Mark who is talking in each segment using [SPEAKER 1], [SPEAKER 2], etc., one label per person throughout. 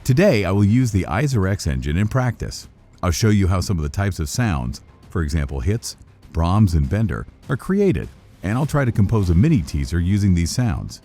[SPEAKER 1] Today, I will use the AizerX engine in practice. I'll show you how some of the types of sounds, for example hits, Braams, and bender, are created, and I'll try to compose a mini teaser using these sounds.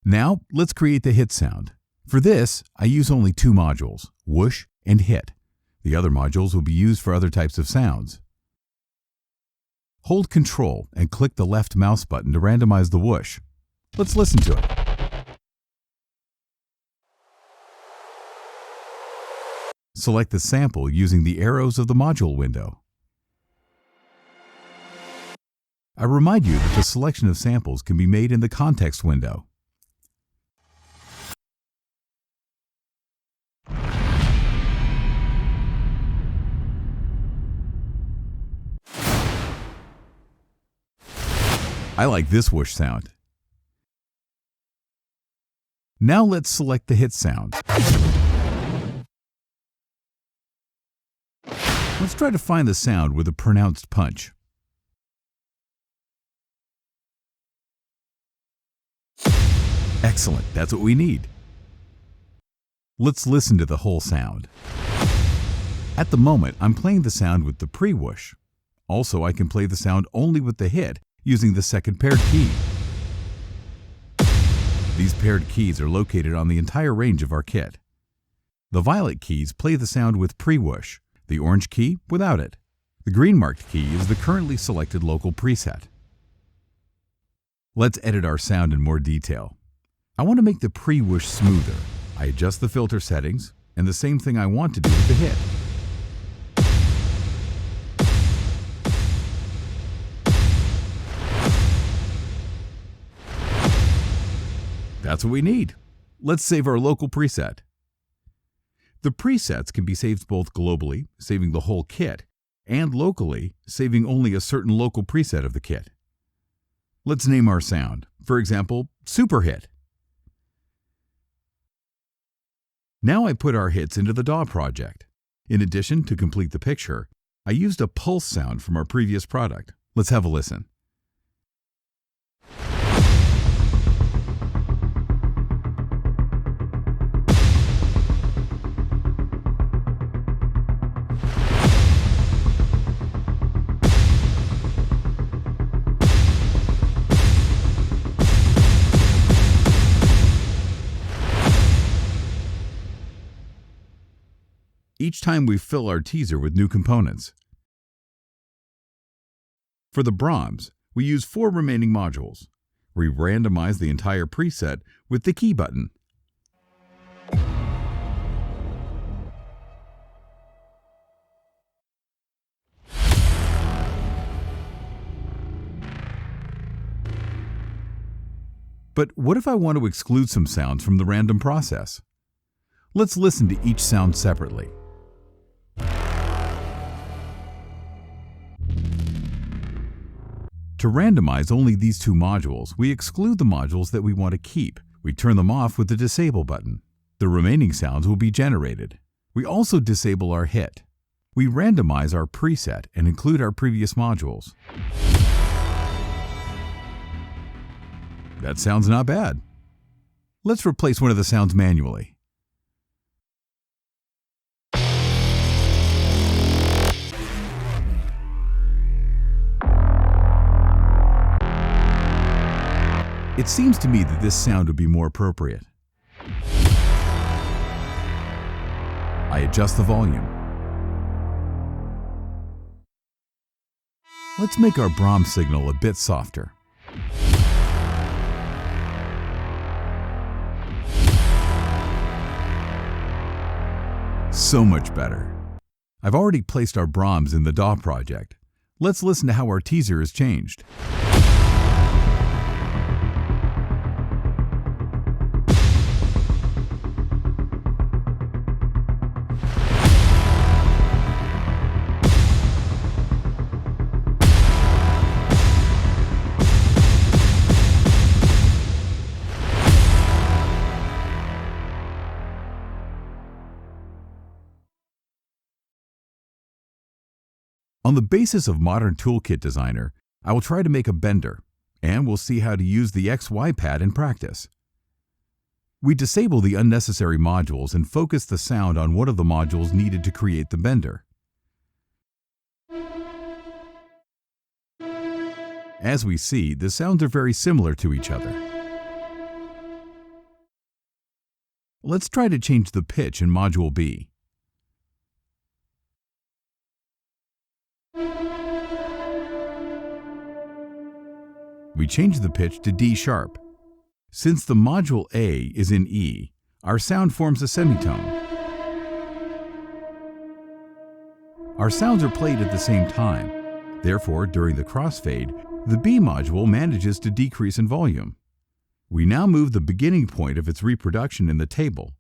[SPEAKER 1] Now, let's create the hit sound. For this, I use only two modules, whoosh and hit. The other modules will be used for other types of sounds. Hold Ctrl and click the left mouse button to randomize the whoosh. Let's listen to it. Select the sample using the arrows of the module window. I remind you that the selection of samples can be made in the context window. I like this whoosh sound. Now let's select the hit sound. Let's try to find the sound with a pronounced punch. Excellent, that's what we need. Let's listen to the whole sound. At the moment, I'm playing the sound with the pre-whoosh. Also, I can play the sound only with the hit using the second paired key. These paired keys are located on the entire range of our kit. The violet keys play the sound with pre-whoosh, the orange key without it. The green marked key is the currently selected local preset. Let's edit our sound in more detail. I want to make the pre-whoosh smoother. I adjust the filter settings, and the same thing I want to do with the hit. That's what we need. Let's save our local preset. The presets can be saved both globally, saving the whole kit, and locally, saving only a certain local preset of the kit. Let's name our sound. For example, Super Hit. Now I put our hits into the DAW project. In addition, to complete the picture, I used a pulse sound from our previous product. Let's have a listen. Each time we fill our teaser with new components. For the Braams, we use 4 remaining modules. We randomize the entire preset with the key button. But what if I want to exclude some sounds from the random process? Let's listen to each sound separately. To randomize only these 2 modules, we exclude the modules that we want to keep. We turn them off with the Disable button. The remaining sounds will be generated. We also disable our hit. We randomize our preset and include our previous modules. That sounds not bad. Let's replace one of the sounds manually. It seems to me that this sound would be more appropriate. I adjust the volume. Let's make our Braams signal a bit softer. So much better. I've already placed our Braams in the DAW project. Let's listen to how our teaser has changed. On the basis of modern Toolkit Designer, I will try to make a bender, and we'll see how to use the XY pad in practice. We disable the unnecessary modules and focus the sound on one of the modules needed to create the bender. As we see, the sounds are very similar to each other. Let's try to change the pitch in Module B. We change the pitch to D sharp. Since the Module A is in E, our sound forms a semitone. Our sounds are played at the same time. Therefore, during the crossfade, the B module manages to decrease in volume. We now move the beginning point of its reproduction in the table.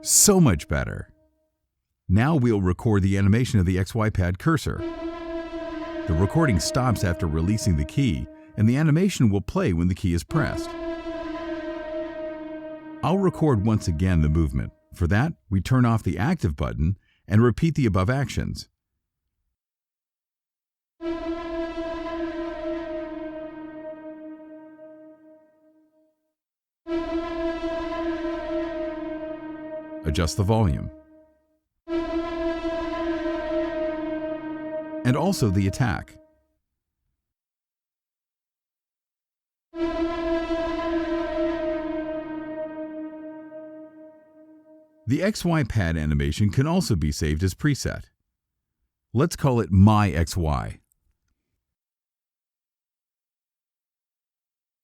[SPEAKER 1] So much better. Now we'll record the animation of the XY pad cursor. The recording stops after releasing the key, and the animation will play when the key is pressed. I'll record once again the movement. For that, we turn off the active button and repeat the above actions. Adjust the volume. And also the attack. The XY pad animation can also be saved as preset. Let's call it My XY.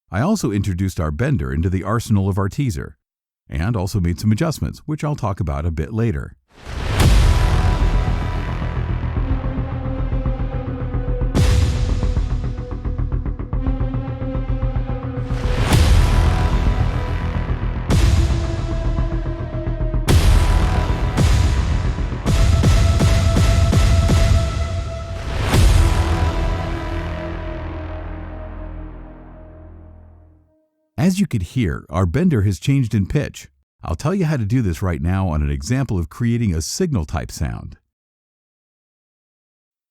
[SPEAKER 1] I also introduced our bender into the arsenal of our teaser, and also made some adjustments, which I'll talk about a bit later. As you could hear, our bender has changed in pitch. I'll tell you how to do this right now on an example of creating a signal type sound.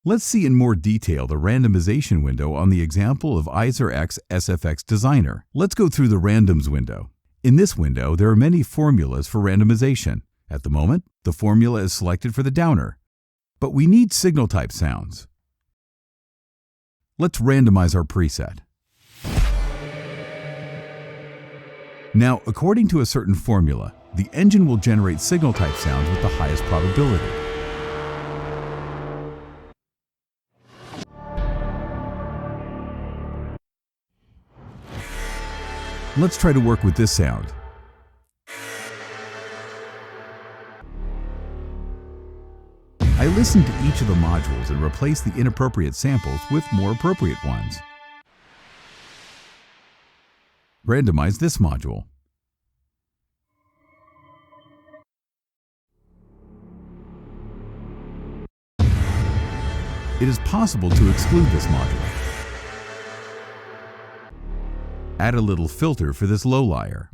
[SPEAKER 1] Let's see in more detail the randomization window on the example of AizerX SFX Designer. Let's go through the randoms window. In this window, there are many formulas for randomization. At the moment, the formula is selected for the downer, but we need signal type sounds. Let's randomize our preset. Now, according to a certain formula, the engine will generate signal type sounds with the highest probability. Let's try to work with this sound. I listened to each of the modules and replaced the inappropriate samples with more appropriate ones. Randomize this module. It is possible to exclude this module. Add a little filter for this low layer.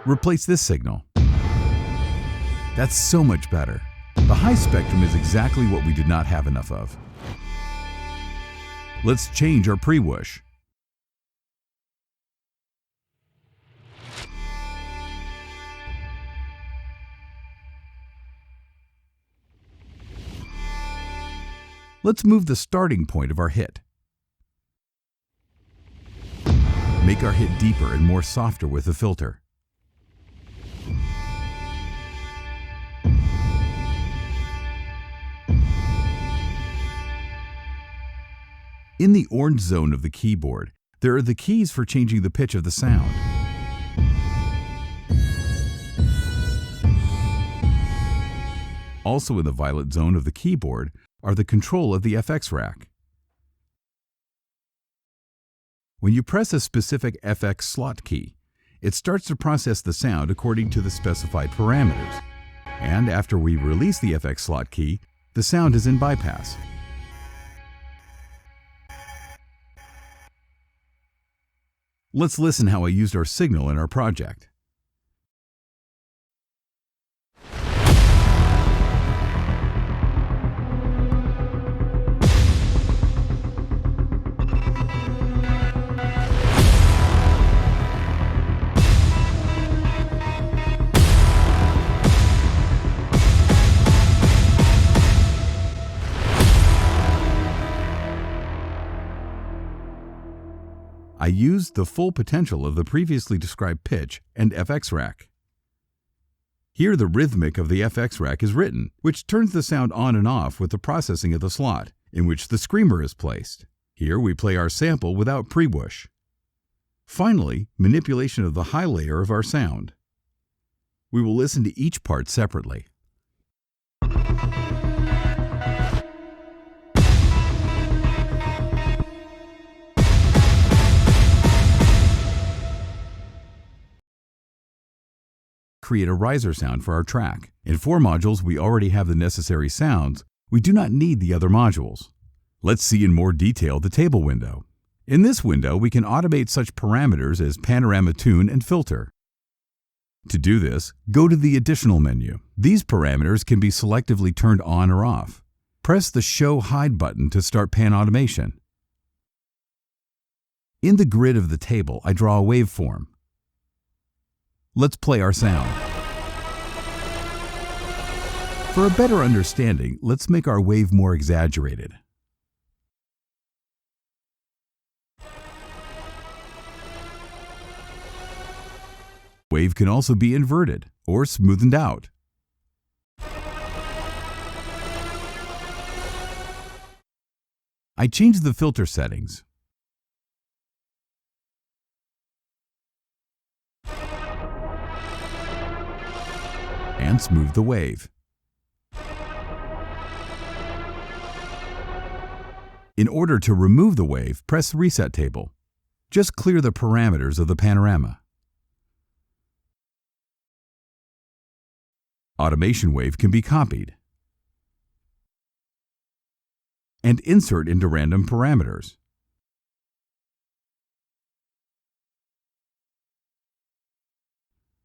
[SPEAKER 1] Replace this signal. That's so much better. The high spectrum is exactly what we did not have enough of. Let's change our pre-whoosh. Let's move the starting point of our hit. Make our hit deeper and more softer with the filter. In the orange zone of the keyboard, there are the keys for changing the pitch of the sound. Also in the violet zone of the keyboard are the control of the FX rack. When you press a specific FX slot key, it starts to process the sound according to the specified parameters. And after we release the FX slot key, the sound is in bypass. Let's listen how I used our signal in our project. I used the full potential of the previously described pitch and FX rack. Here the rhythmic of the FX rack is written, which turns the sound on and off with the processing of the slot, in which the screamer is placed. Here we play our sample without pre-whoosh. Finally, manipulation of the high layer of our sound. We will listen to each part separately. Create a riser sound for our track. In 4 modules, we already have the necessary sounds. We do not need the other modules. Let's see in more detail the table window. In this window, we can automate such parameters as panorama tune and filter. To do this, go to the Additional menu. These parameters can be selectively turned on or off. Press the Show Hide button to start pan automation. In the grid of the table, I draw a waveform. Let's play our sound. For a better understanding, let's make our wave more exaggerated. Wave can also be inverted or smoothened out. I changed the filter settings. And smooth the wave. In order to remove the wave, press the Reset table. Just clear the parameters of the panorama. Automation wave can be copied and insert into random parameters.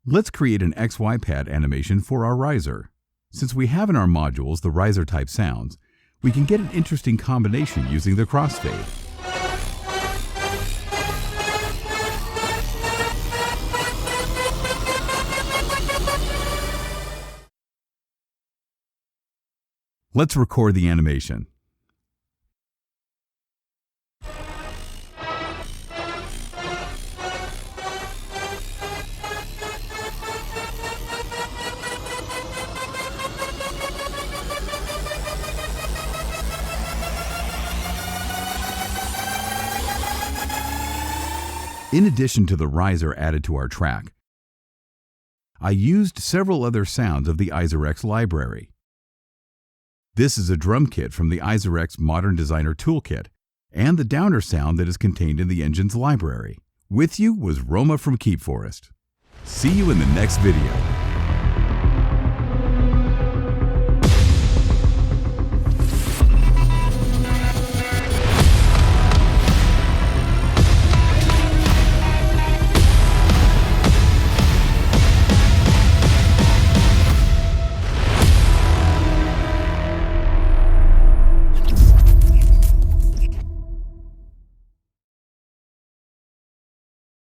[SPEAKER 1] Let's create an XY pad animation for our riser. Since we have in our modules the riser type sounds, we can get an interesting combination using the crossfade. Let's record the animation. In addition to the riser added to our track, I used several other sounds of the AizerX library. This is a drum kit from the AizerX Modern Designer Toolkit and the downer sound that is contained in the engine's library. With you was Roma from Keepforest. See you in the next video.